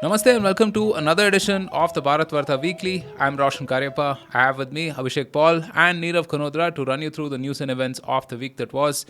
Namaste and welcome to another edition of the Bharatvaarta Weekly. I'm Roshan Cariappa. I have with me Abhishek Paul and Nirav Kanodra to run you through the news and events of the week that was.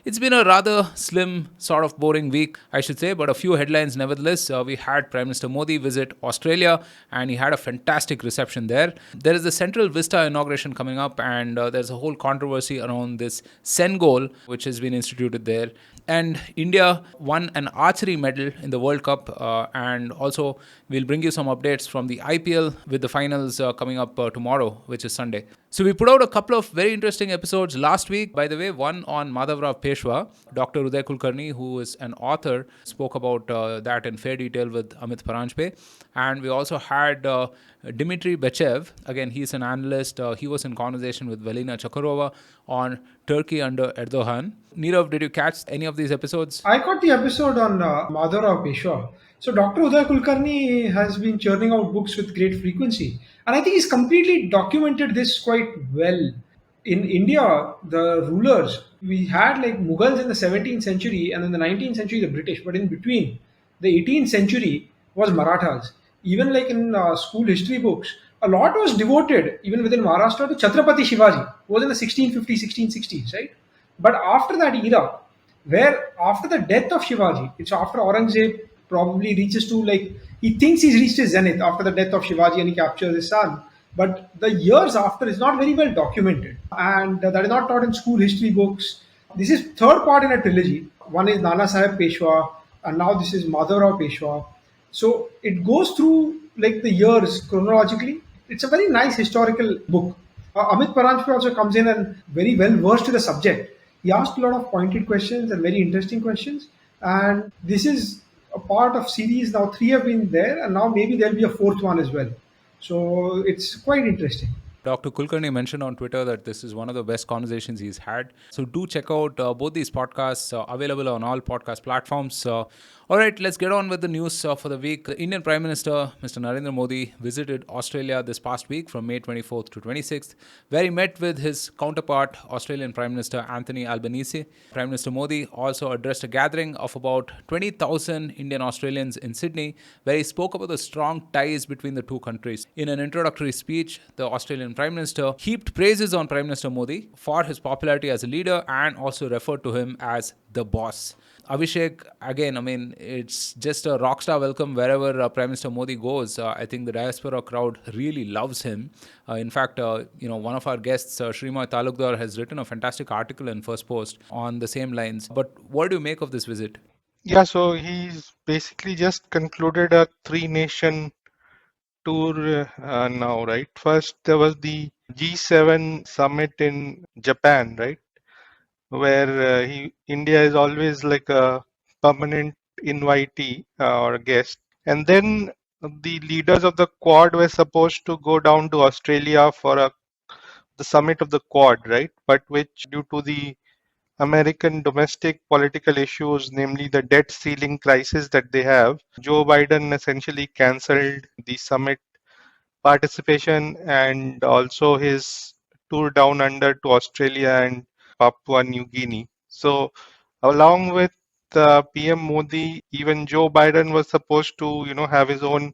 It's been a rather slim, sort of boring week, I should say, but a few headlines nevertheless. We had Prime Minister Modi visit Australia and he had a fantastic reception there. There is the Central Vista inauguration coming up, and there's a whole controversy around this Sengol, which has been instituted there. And India won an archery medal in the World Cup, and also we'll bring you some updates from the IPL with the finals coming up tomorrow, which is Sunday. So we put out a couple of very interesting episodes last week, by the way. One on Madhavrao Peshwa. Dr. Uday Kulkarni, who is an author, spoke about that in fair detail with Amit Paranjpe. And we also had Dmitry Bechev. Again, he's an analyst. He was in conversation with Velina Chakarova on Turkey under Erdogan. Nirav, did you catch any of these episodes? I caught the episode on Madhavrao Peshwa. So Dr. Uday Kulkarni has been churning out books with great frequency, and I think he's completely documented this quite well. In India, the rulers, we had like Mughals in the 17th century, and in the 19th century the British, but in between, the 18th century was Marathas. Even like in school history books, a lot was devoted, even within Maharashtra, to Chhatrapati Shivaji, who was in the 1650s, 1660s, right? But after that era, where after the death of Shivaji, it's after Aurangzeb probably reaches to like, he thinks he's reached his zenith after the death of Shivaji and he captures his son. But the years after is not very well documented, and that is not taught in school history books. This is third part in a trilogy. One is Nana Sahib Peshwa, and now this is Madhavrao Peshwa. So it goes through like the years chronologically. It's a very nice historical book. Amit Paranjpe also comes in and very well versed to the subject. He asked a lot of pointed questions and very interesting questions. And this is a part of series now. Three have been there, and now maybe there'll be a fourth one as well. So it's quite interesting. Dr. Kulkarni mentioned on Twitter that this is one of the best conversations he's had. So do check out both these podcasts, available on all podcast platforms. All right, let's get on with the news for the week. The Indian Prime Minister, Mr. Narendra Modi, visited Australia this past week from May 24th to 26th, where he met with his counterpart, Australian Prime Minister Anthony Albanese. Prime Minister Modi also addressed a gathering of about 20,000 Indian Australians in Sydney, where he spoke about the strong ties between the two countries. In an introductory speech, the Australian Prime Minister heaped praises on Prime Minister Modi for his popularity as a leader and also referred to him as the boss. Abhishek, again, I mean, it's just a rock star welcome wherever Prime Minister Modi goes. I think the diaspora crowd really loves him. In fact, one of our guests, Shrima Talukdar, has written a fantastic article in First Post on the same lines. But what do you make of this visit? Yeah, so he's basically just concluded a three-nation tour now, right? First, there was the G7 summit in Japan, right? Where India is always like a permanent invitee or a guest. And then the leaders of the Quad were supposed to go down to Australia for the summit of the Quad, right? But which, due to the American domestic political issues, namely the debt ceiling crisis that they have, Joe Biden essentially cancelled the summit participation and also his tour down under to Australia and Papua New Guinea. So, along with PM Modi, even Joe Biden was supposed to, have his own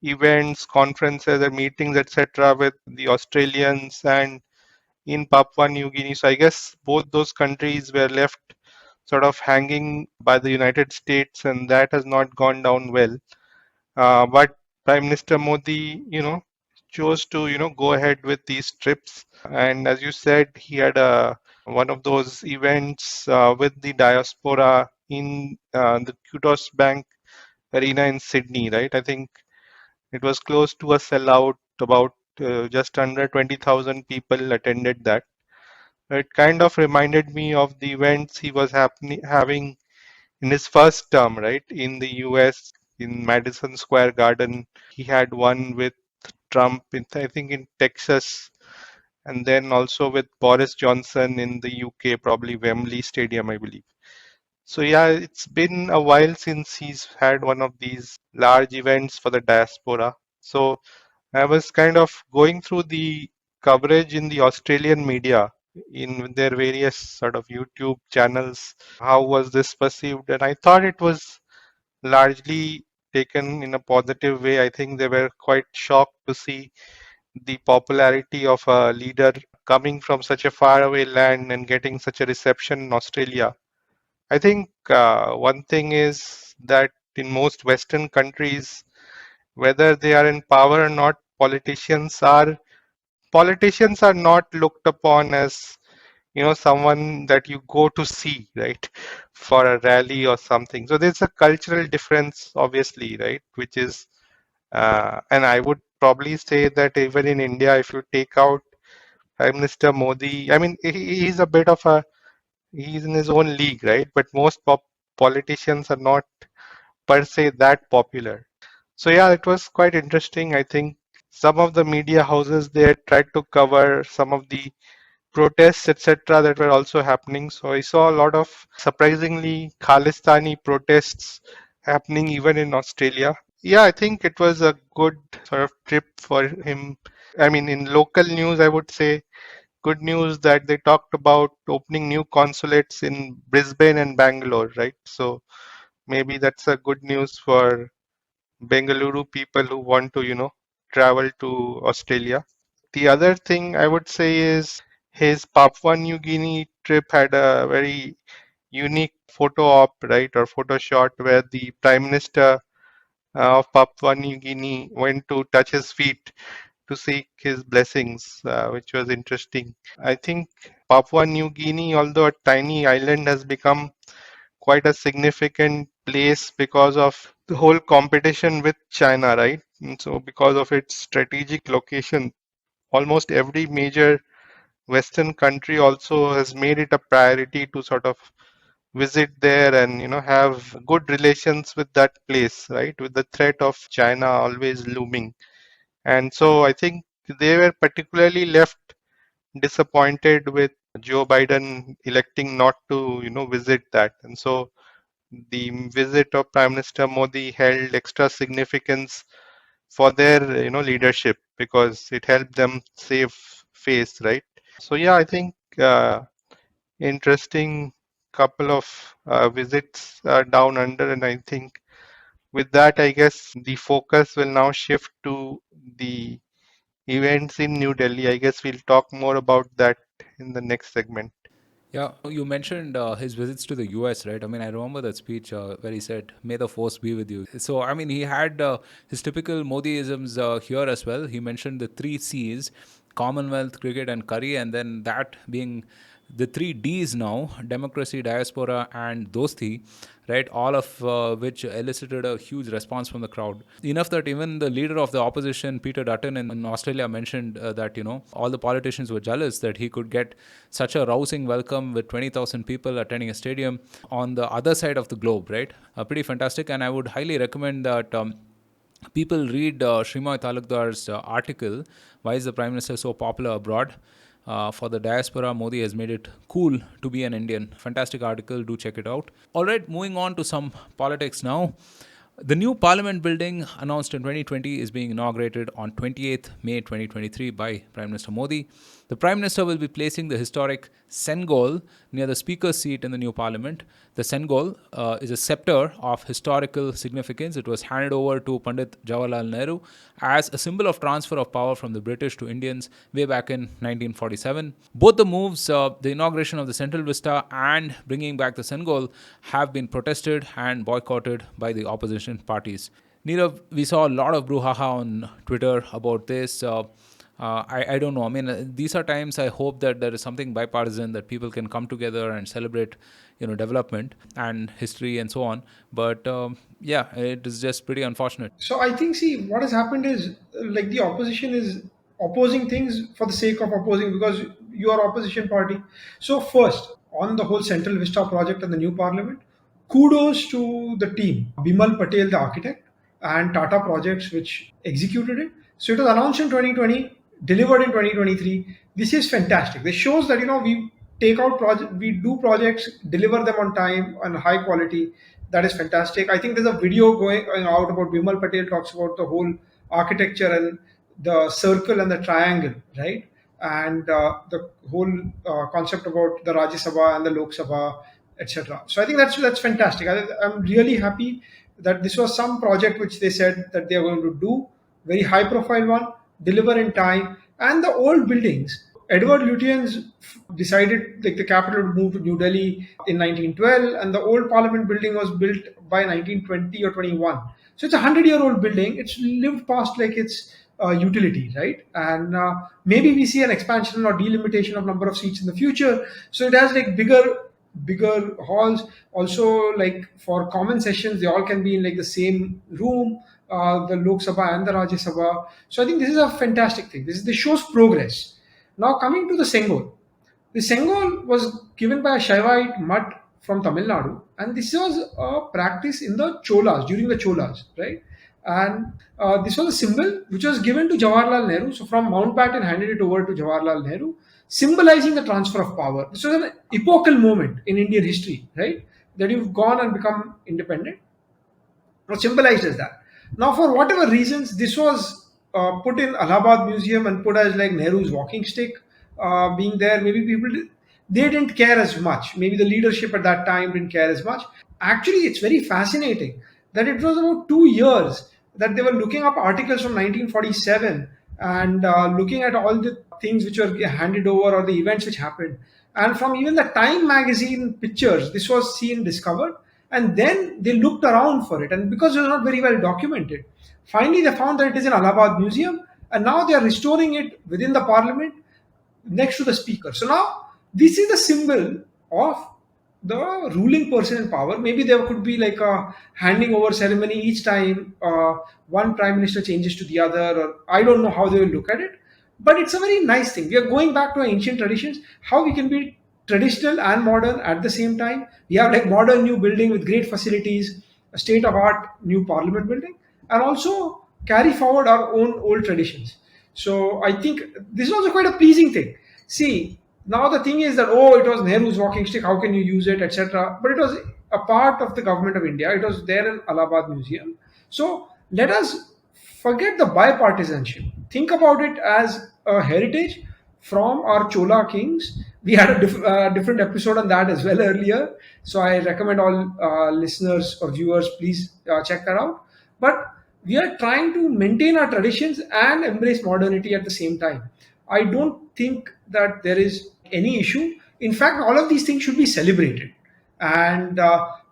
events, conferences, and meetings, etc., with the Australians and in Papua New Guinea. So I guess both those countries were left sort of hanging by the United States, and that has not gone down well. But Prime Minister Modi, chose to, go ahead with these trips. And as you said, he had one of those events with the diaspora in the Kudos Bank Arena in Sydney, right? I think it was close to a sellout. About just under 20,000 people attended that. It kind of reminded me of the events he was having in his first term, right? In the US, in Madison Square Garden. He had one with Trump, I think in Texas, and then also with Boris Johnson in the UK, probably Wembley Stadium, I believe. So yeah, it's been a while since he's had one of these large events for the diaspora. So I was kind of going through the coverage in the Australian media in their various sort of YouTube channels. How was this perceived? And I thought it was largely taken in a positive way. I think they were quite shocked to see the popularity of a leader coming from such a faraway land and getting such a reception in Australia. I think one thing is that in most Western countries, whether they are in power or not, politicians are not looked upon as someone that you go to see, right, for a rally or something. So there's a cultural difference, obviously, right, which is and I would probably say that even in India, if you take out Prime Minister Modi, I mean, he's a bit of a he's in his own league, right? But most politicians are not per se that popular. So yeah, it was quite interesting. I think some of the media houses there tried to cover some of the protests, etc., that were also happening. So I saw a lot of surprisingly Khalistani protests happening even in Australia. Yeah, I think it was a good sort of trip for him. I mean, in local news, I would say good news that they talked about opening new consulates in Brisbane and Bangalore, right? So maybe that's a good news for Bengaluru people who want to, travel to Australia. The other thing I would say is his Papua New Guinea trip had a very unique photo op, right, or photo shot where the Prime Minister of Papua New Guinea went to touch his feet to seek his blessings, which was interesting. I think Papua New Guinea, although a tiny island, has become quite a significant place because of the whole competition with China, right? And so, because of its strategic location, almost every major Western country also has made it a priority to sort of visit there and have good relations with that place, right? With the threat of China always looming. And so I think they were particularly left disappointed with Joe Biden electing not to, visit that. And so the visit of Prime Minister Modi held extra significance for their, leadership because it helped them save face, right? So yeah, I think interesting couple of visits down under, and I think with that, I guess the focus will now shift to the events in New Delhi. I guess we'll talk more about that in the next segment. Yeah, you mentioned his visits to the US, right? I mean, I remember that speech where he said, "May the force be with you." So, I mean, he had his typical Modiisms here as well. He mentioned the three C's: Commonwealth, cricket, and curry, and then that being the three D's now: democracy, diaspora, and dosti, right? All of which elicited a huge response from the crowd. Enough that even the leader of the opposition, Peter Dutton in Australia, mentioned that, all the politicians were jealous that he could get such a rousing welcome with 20,000 people attending a stadium on the other side of the globe, right? Pretty fantastic. And I would highly recommend that. People read Shrimoy Talukdar's article, "Why is the Prime Minister so popular abroad?" For the diaspora, Modi has made it cool to be an Indian. Fantastic article, do check it out. All right, moving on to some politics now. The new Parliament building announced in 2020 is being inaugurated on 28th May 2023 by Prime Minister Modi. The Prime Minister will be placing the historic Sengol near the Speaker's seat in the new Parliament. The Sengol is a scepter of historical significance. It was handed over to Pandit Jawaharlal Nehru as a symbol of transfer of power from the British to Indians way back in 1947. Both the moves, the inauguration of the Central Vista and bringing back the Sengol, have been protested and boycotted by the opposition parties. Nirav, we saw a lot of brouhaha on Twitter about this. I don't know. I mean, these are times I hope that there is something bipartisan that people can come together and celebrate, development and history and so on. But yeah, it is just pretty unfortunate. So I think, see, what has happened is like the opposition is opposing things for the sake of opposing because you are opposition party. So first, on the whole Central Vista project and the new parliament, kudos to the team, Bimal Patel, the architect, and Tata Projects, which executed it. So it was announced in 2020, delivered in 2023. This is fantastic. This shows that we take out project, we do projects, deliver them on time and high quality. That is fantastic. I think there's a video going out about Bimal Patel talks about the whole architecture and the circle and the triangle, right? And the whole concept about the Rajya Sabha and the Lok Sabha, etc. So I think that's fantastic. I'm really happy that this was some project which they said that they are going to do, very high profile one, deliver in time. And the old buildings, Edward Lutyens decided like the capital would move to New Delhi in 1912, and the old Parliament building was built by 1920 or 21. So it's a 100-year-old building. It's lived past like its utility, right? And maybe we see an expansion or delimitation of number of seats in the future. So it has like bigger halls. Also, like for common sessions, they all can be in like the same room, the Lok Sabha and the Rajya Sabha. So I think this is a fantastic thing. This shows progress. Now coming to the Sengol. The Sengol was given by a Shaivite mutt from Tamil Nadu, and this was a practice in the Cholas, during the Cholas, right? And this was a symbol which was given to Jawaharlal Nehru. So from Mountbatten handed it over to Jawaharlal Nehru, symbolizing the transfer of power. This was an epochal moment in Indian history, right? That you've gone and become independent, or symbolized as that. Now, for whatever reasons, this was put in Allahabad Museum and put as like Nehru's walking stick, being there. Maybe they didn't care as much. Maybe the leadership at that time didn't care as much. Actually, it's very fascinating that it was about 2 years that they were looking up articles from 1947 and looking at all the things which were handed over or the events which happened. And from even the Time magazine pictures, this was seen, discovered, and then they looked around for it. And because it was not very well documented, finally they found that it is in Allahabad Museum, and now they are restoring it within the parliament next to the speaker. So now this is the symbol of the ruling person in power. Maybe there could be like a handing over ceremony each time one prime minister changes to the other, or I don't know how they will look at it, but it's a very nice thing. We are going back to our ancient traditions, how we can be traditional and modern at the same time. We have like modern new building with great facilities, a state of art new parliament building, and also carry forward our own old traditions. So I think this is also quite a pleasing thing. See, now the thing is that, oh, it was Nehru's walking stick, how can you use it, etc. But it was a part of the government of India. It was there in Allahabad Museum. So let us forget the bipartisanship. Think about it as a heritage from our Chola kings. We had a different episode on that as well earlier. So I recommend all listeners or viewers, please check that out. But we are trying to maintain our traditions and embrace modernity at the same time. I don't think that there is any issue. In fact, all of these things should be celebrated. And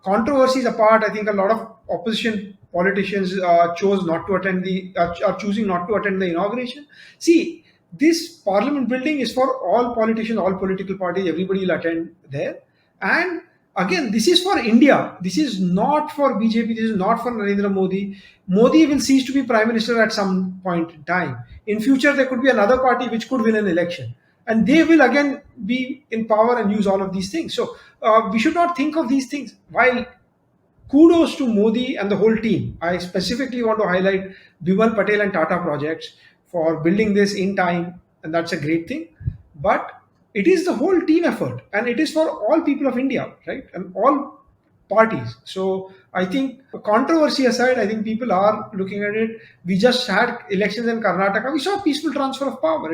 controversies apart, I think a lot of opposition politicians chose not to attend are choosing not to attend the inauguration. See, this parliament building is for all politicians, all political parties. Everybody will attend there. And again, this is for India. This is not for BJP. This is not for Narendra Modi. Modi will cease to be prime minister at some point in time. In future, there could be another party which could win an election, and they will again be in power and use all of these things. So we should not think of these things. While kudos to Modi and the whole team, I specifically want to highlight Bimal Patel and Tata Projects for building this in time, and that's a great thing. But it is the whole team effort, and it is for all people of India, right? And all parties. So I think, controversy aside, I think people are looking at it. We just had elections in Karnataka. We saw a peaceful transfer of power.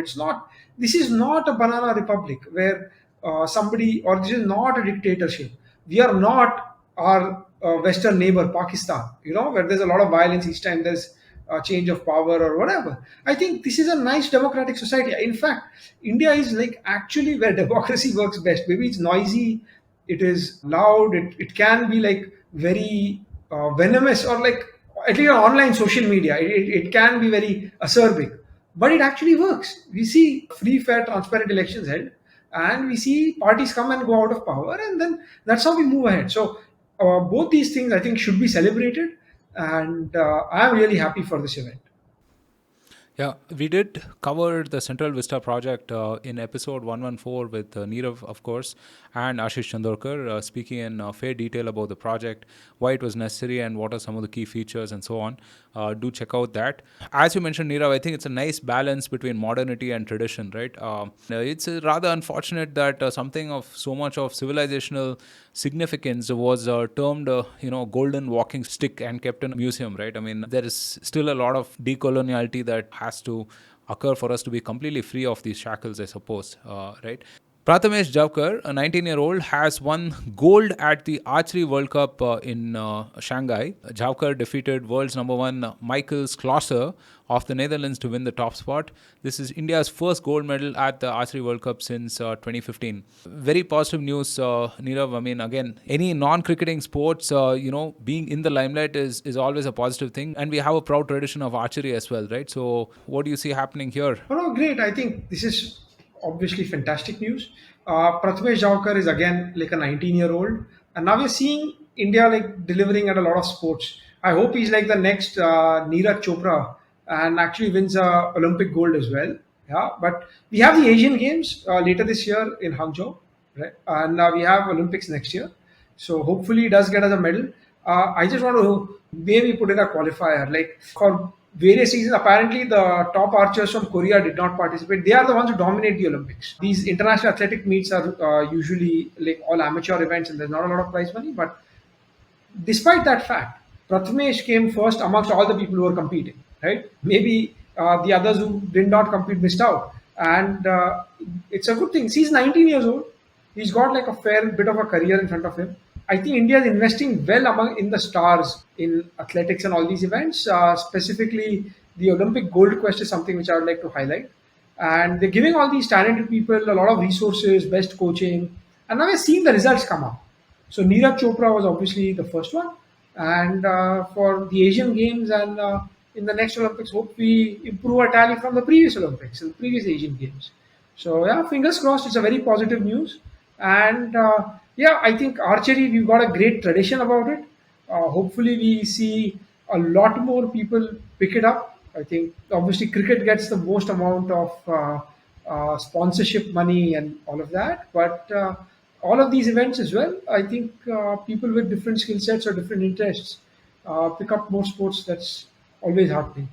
This is not a banana republic where somebody, or this is not a dictatorship. We are not our Western neighbor, Pakistan, where there's a lot of violence each time there's a change of power or whatever. I think this is a nice democratic society. In fact, India is like actually where democracy works best. Maybe it's noisy, it is loud, it can be like very venomous, or like at least on online social media, it can be very acerbic, but it actually works. We see free, fair, transparent elections held, and we see parties come and go out of power, and then that's how we move ahead. So both these things I think should be celebrated, and I'm really happy for this event. Yeah, we did cover the Central Vista project in episode 114 with Nirav, of course, and Ashish Chandorkar, speaking in fair detail about the project, why it was necessary, and what are some of the key features, and so on. Do check out that. As you mentioned, Nirav, I think it's a nice balance between modernity and tradition, right? It's rather unfortunate that something of so much of civilizational significance was termed, golden walking stick and kept in a museum, right? I mean, there is still a lot of decoloniality that has to occur for us to be completely free of these shackles, I suppose, right? Prathamesh Javkar, a 19-year-old, has won gold at the Archery World Cup in Shanghai. Javkar defeated world's number one Michael Schlosser of the Netherlands to win the top spot. This is India's first gold medal at the Archery World Cup since 2015. Very positive news, Nirav. I mean, again, any non-cricketing sports, being in the limelight is always a positive thing. And we have a proud tradition of archery as well, right? So what do you see happening here? Oh, no, great. I think this is obviously fantastic news. Prathamesh Javkar is again like a 19-year-old, and now we're seeing India like delivering at a lot of sports. I hope he's like the next Neeraj Chopra and actually wins Olympic gold as well. Yeah, but we have the Asian Games later this year in Hangzhou, right? And we have Olympics next year. So hopefully he does get us a medal. I just want to maybe put in a qualifier. Like for various reasons, apparently the top archers from Korea did not participate. They are the ones who dominate the Olympics. These international athletic meets are usually like all amateur events and there's not a lot of prize money. But despite that fact, Prathamesh came first amongst all the people who were competing, right? Maybe the others who did not compete missed out. And it's a good thing. He's 19 years old. He's got like a fair bit of a career in front of him. I think India is investing well among in the stars in athletics and all these events. Specifically, the Olympic gold quest is something which I would like to highlight. And they're giving all these talented people a lot of resources, best coaching, and now we're seeing the results come up. So Neeraj Chopra was obviously the first one, and for the Asian Games and in the next Olympics, hope we improve our tally from the previous Olympics and the previous Asian Games. So yeah, fingers crossed. It's a very positive news, and yeah, I think archery we've got a great tradition about it. Hopefully, we see a lot more people pick it up. I think obviously cricket gets the most amount of sponsorship money and all of that, but all of these events as well, I think people with different skill sets or different interests pick up more sports. That's always heartening.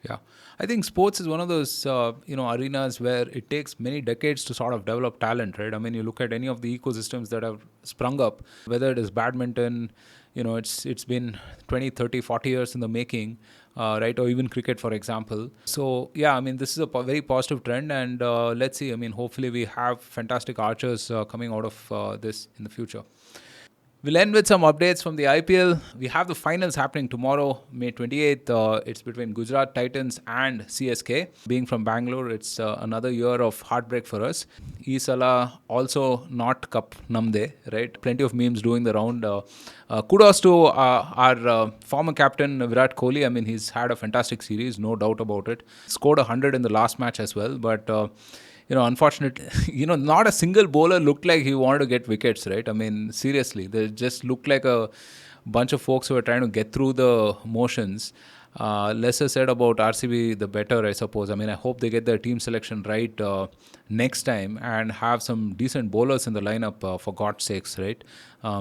Yeah, I think sports is one of those arenas where it takes many decades to sort of develop talent, right? I mean, you look at any of the ecosystems that have sprung up, whether it is badminton, it's been 20, 30, 40 years in the making, right? Or even cricket, for example. So yeah, I mean, this is a very positive trend, and let's see. I mean, hopefully we have fantastic archers coming out of this in the future. We'll end with some updates from the IPL. We have the finals happening tomorrow, May 28th. It's between Gujarat Titans and CSK. Being from Bangalore, it's another year of heartbreak for us. Isala also not Cup Namde, right? Plenty of memes doing the round. Kudos to our former captain Virat Kohli. I mean, he's had a fantastic series, no doubt about it. Scored 100 in the last match as well, but unfortunately, not a single bowler looked like he wanted to get wickets, right? I mean, seriously, they just looked like a bunch of folks who were trying to get through the motions. Lesser said about RCB, the better, I suppose. I mean, I hope they get their team selection right next time and have some decent bowlers in the lineup, for God's sakes, right?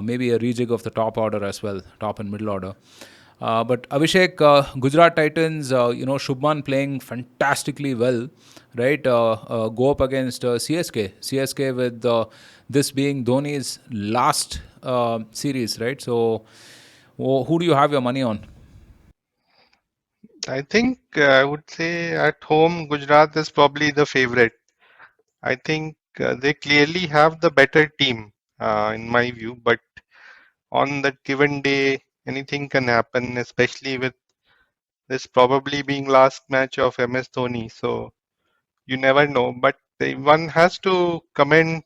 Maybe a rejig of the top order as well, top and middle order. But Abhishek, Gujarat Titans, Shubman playing fantastically well, right? Go up against CSK. CSK with this being Dhoni's last series, right? So, who do you have your money on? I think I would say at home, Gujarat is probably the favorite. I think they clearly have the better team, in my view, but on that given day, anything can happen, especially with this probably being last match of MS Dhoni. So you never know. But one has to commend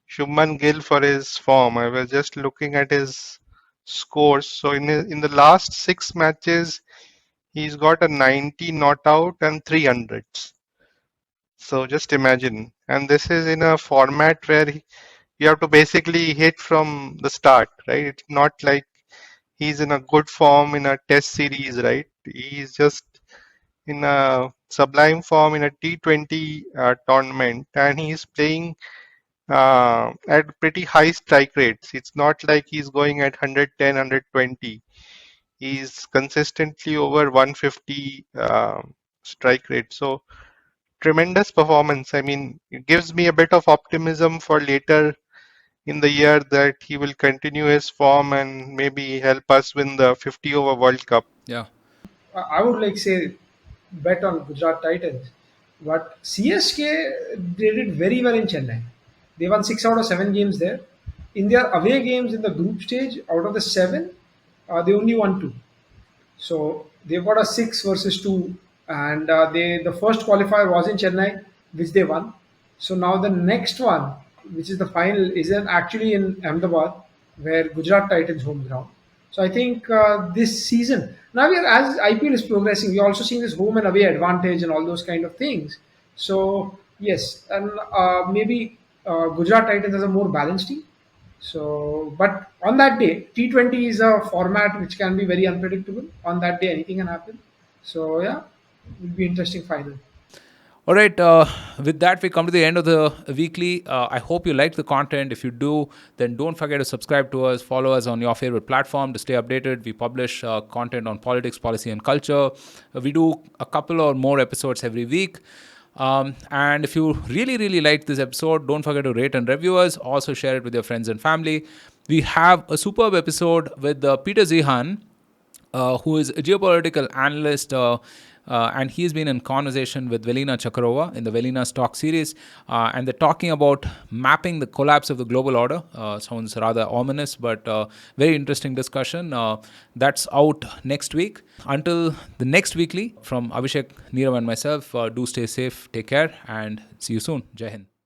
Shubman Gill for his form. I was just looking at his scores. So in the last six matches, he's got a 90 not out and 300s. So just imagine. And this is in a format where you have to basically hit from the start, right? It's not like he's in a good form in a test series, right? He's just in a sublime form in a T20 tournament, and he's playing at pretty high strike rates. It's not like he's going at 110, 120. He's consistently over 150 strike rate. So tremendous performance. I mean, it gives me a bit of optimism for later in the year that he will continue his form and maybe help us win the 50 over World Cup. Yeah. I would like say bet on Gujarat Titans, but CSK they did very well in Chennai. They won 6 out of 7 games there. In their away games in the group stage, out of the 7, they only won 2. So they've got a 6 versus 2, and the first qualifier was in Chennai, which they won. So now the next one, which is the final, is actually in Ahmedabad, where Gujarat Titans home ground. So I think this season, now as IPL is progressing, we're also seeing this home and away advantage and all those kind of things. So yes, and maybe Gujarat Titans has a more balanced team. So, but on that day, T20 is a format which can be very unpredictable. On that day, anything can happen. So, yeah, it will be interesting final. All right, with that, we come to the end of the weekly. I hope you liked the content. If you do, then don't forget to subscribe to us, follow us on your favorite platform to stay updated. We publish content on politics, policy, and culture. We do a couple or more episodes every week. And if you really, really liked this episode, don't forget to rate and review us. Also, share it with your friends and family. We have a superb episode with Peter Zihan, who is a geopolitical analyst, and he's been in conversation with Velina Chakarova in the Velina Stock series, and they're talking about mapping the collapse of the global order. Sounds rather ominous, but very interesting discussion. That's out next week. Until the next weekly, from Abhishek, Nirav, and myself, do stay safe, take care, and see you soon. Jai Hind.